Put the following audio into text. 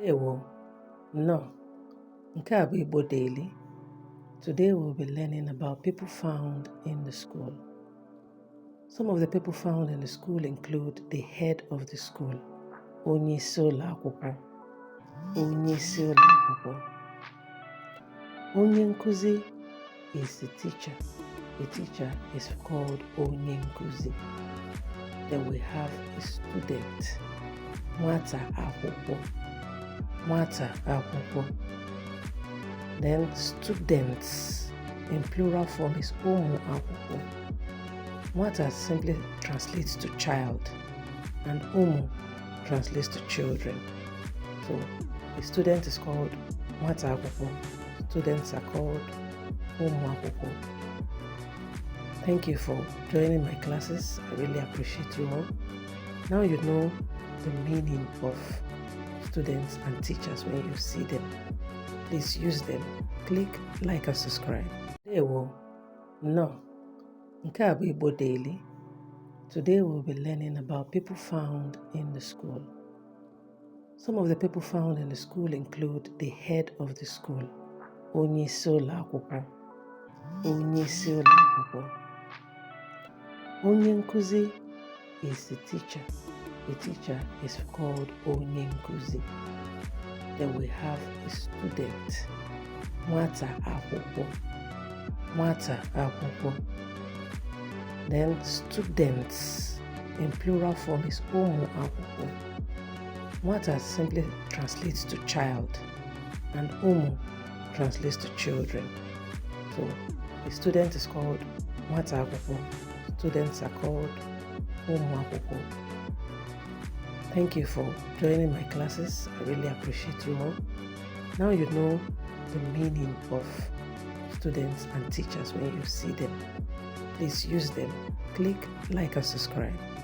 Ewo, no, nke a bụ Igbo Daily. Today we'll be learning about people found in the school. Some of the people found in the school include the head of the school, onyeisi ụlọ akwụkwọ. Onye nkuzi is the teacher. The teacher is called onye nkuzi. Then we have a student, nwata akwụkwọ. Then students in plural form is ụmụ akwụkwọ. Nwata simply translates to child and ụmụ translates to children. So the student is called nwata akwụkwọ. Students are called ụmụ akwụkwọ. Thank you for joining my classes. I really appreciate you all. Now you know the meaning of students and teachers when you see them. Please use them. Click like and subscribe. Ewo, no, nke a bụ Igbo Daily. Today we'll be learning about people found in the school. Some of the people found in the school include the head of the school, onyeisi ụlọ akwụkwọ. Onye nkuzi is the teacher. The teacher is called onye nkuzi. Then we have a student, nwata akwụkwọ. Then students in plural form is ụmụ akwụkwọ. Nwata simply translates to child and ụmụ translates to children. So the student is called nwata akwụkwọ. Students are called ụmụ akwụkwọ. Thank you for joining my classes. I really appreciate you all. Now you know the meaning of students and teachers when you see them. Please use them. Click like and subscribe.